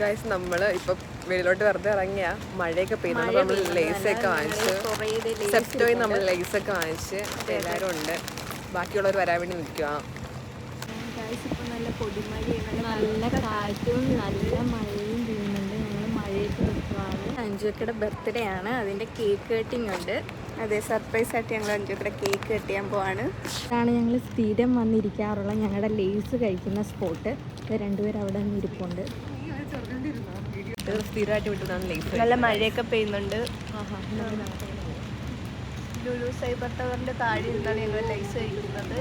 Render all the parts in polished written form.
Guys നമ്മൾ ഇപ്പം വെളിയിലോട്ട് വെറുതെ ഇറങ്ങിയ മഴയൊക്കെ പെയ്യുന്നുണ്ട്. നമ്മൾ ലേസൊക്കെ വാങ്ങിച്ച് സെപ്റ്റോയിൽ നമ്മൾ ലേസൊക്കെ വാങ്ങിച്ച് എല്ലാവരും ഉണ്ട്. ബാക്കിയുള്ളവർ വരാൻ വേണ്ടി നിൽക്കുക. നല്ല പൊടിമഴയാണ്, നല്ല കാറ്റും നല്ല മഴയും പെയ്യുന്നുണ്ട്. ഞങ്ങൾ മഴയൊക്കെ നിൽക്കുകയാണ്. അഞ്ജുക്കയുടെ ബർത്ത്ഡേ ആണ്, അതിൻ്റെ കേക്ക് കട്ടിങ് ഉണ്ട്. അതെ, സർപ്രൈസ് ആയിട്ട് ഞങ്ങൾ അഞ്ജുക്കയുടെ കേക്ക് കട്ട് ചെയ്യാൻ പോവാണ്. ഇതാണ് ഞങ്ങൾ സ്ഥിരം വന്നിരിക്കാറുള്ള ഞങ്ങളുടെ ലേസ് കഴിക്കുന്ന സ്പോട്ട്. ഇത് രണ്ടുപേരും അവിടെ നിന്ന് ഇരിപ്പുണ്ട്. സ്ഥിരമായിട്ട് വിട്ടതാണ് ലേസ്. നല്ല മഴയൊക്കെ പെയ്യുന്നുണ്ട്. ലുലു സൈബർ ടവറിന്റെ താഴെ നിന്നാണ് ഞങ്ങൾ ലൈസ് കഴിക്കുന്നത്.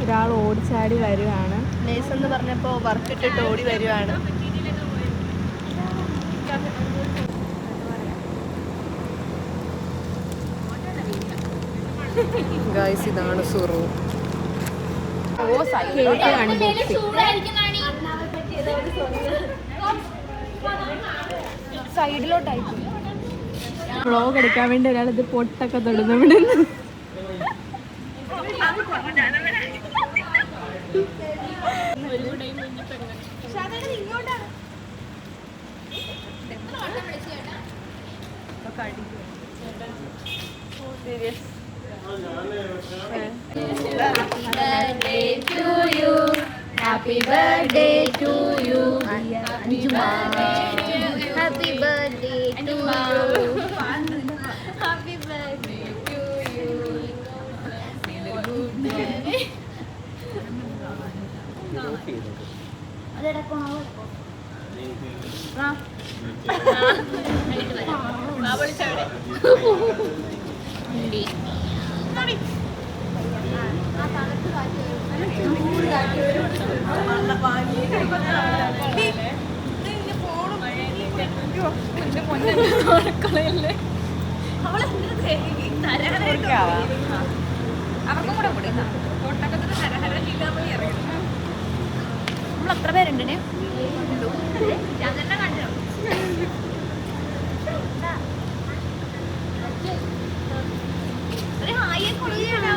ഒരാൾ ഓടിച്ചാടി വരുവാണ്. ലൈസ് എന്ന് പറഞ്ഞപ്പോൾ വർക്ക് ഇട്ടിട്ട് ഓടി വരുവാണ്. ഗൈസ് ഇതാണ് സുറു. സൈഡിലോട്ടായിരിക്കും വ്ളോഗ് എടുക്കാൻ വേണ്ടി ഒരാൾ ഇത് പൊട്ടൊക്കെ തൊടുന്നു ഇവിടെ. Happy birthday to you, Anjuma. Happy birthday to you. Happy birthday to you. നമ്മളെത്ര പേരുണ്ട്? ഞാൻ തന്നെ കണ്ടു. ഹായ് കൊടുക്കുകയാണ്.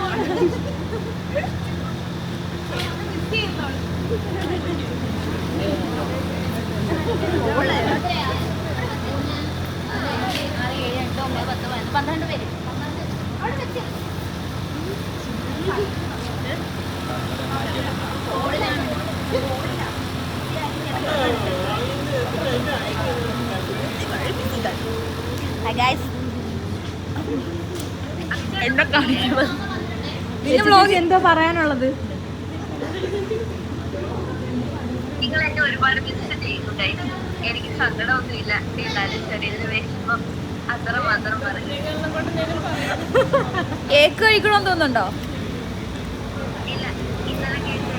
എന്തോ പറയാനുള്ളത്? നിങ്ങൾ എന്നെ ഒരുപാട് മിസ് ചെയ്യുന്നുണ്ടായിരുന്നു. എനിക്ക് സങ്കടമൊന്നുമില്ല, എന്നാലും ചെറിയൊരു വിഷമം അത്ര മാത്രം പറഞ്ഞു. കേക്ക് കഴിക്കണമെന്ന് തോന്നുന്നുണ്ടോ? ഇല്ല, ഇന്നലെ കേട്ടു.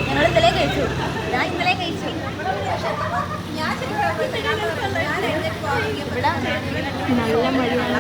ഞങ്ങൾ ഇന്നലെ കഴിച്ചു. ഞാൻ ഇന്നലെ കഴിച്ചു. നല്ല മഴയാണ്.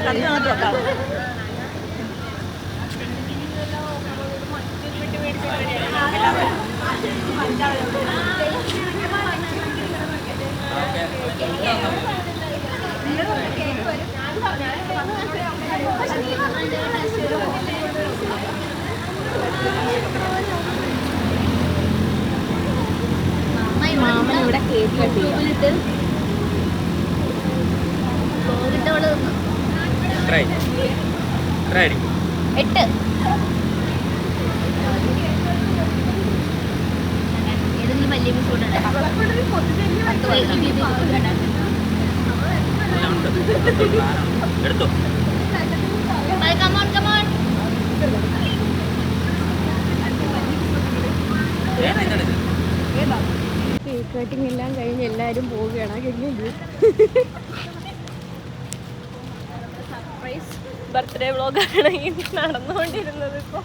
മാമൻ ഇവിടെ കേക്ക് കട്ടിട്ട് എട്ട് ഏതെങ്കിലും വലിയ ബിസ്കൂട്ടുണ്ട് എടുത്തോ. Come on come on. കേക്ക് കട്ടിങ് എല്ലാം കഴിഞ്ഞ് എല്ലാവരും പോവുകയാണ്. കഴിഞ്ഞത് സർപ്രൈസ് ബർത്ത്ഡേ വ്ളോഗാണ് ഈ നടന്നുകൊണ്ടിരുന്നത്. ഇപ്പോൾ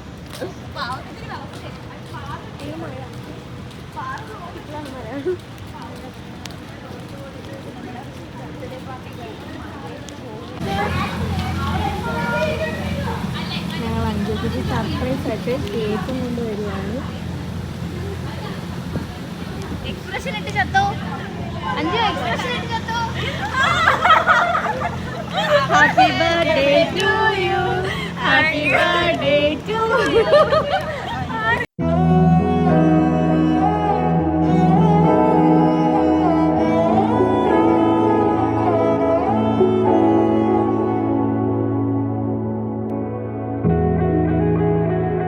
ഞങ്ങൾ അഞ്ചുക്ക് സർപ്രൈസ് ആയിട്ട് കേക്കും കൊണ്ട് വരുവാണ്. എക്സ്പ്രഷൻ ഇട്ട് ചത്തോ അഞ്ചു, എക്സ്പ്രഷൻ ഇട്ട് ചത്തോ. Happy birthday to you, happy birthday to U.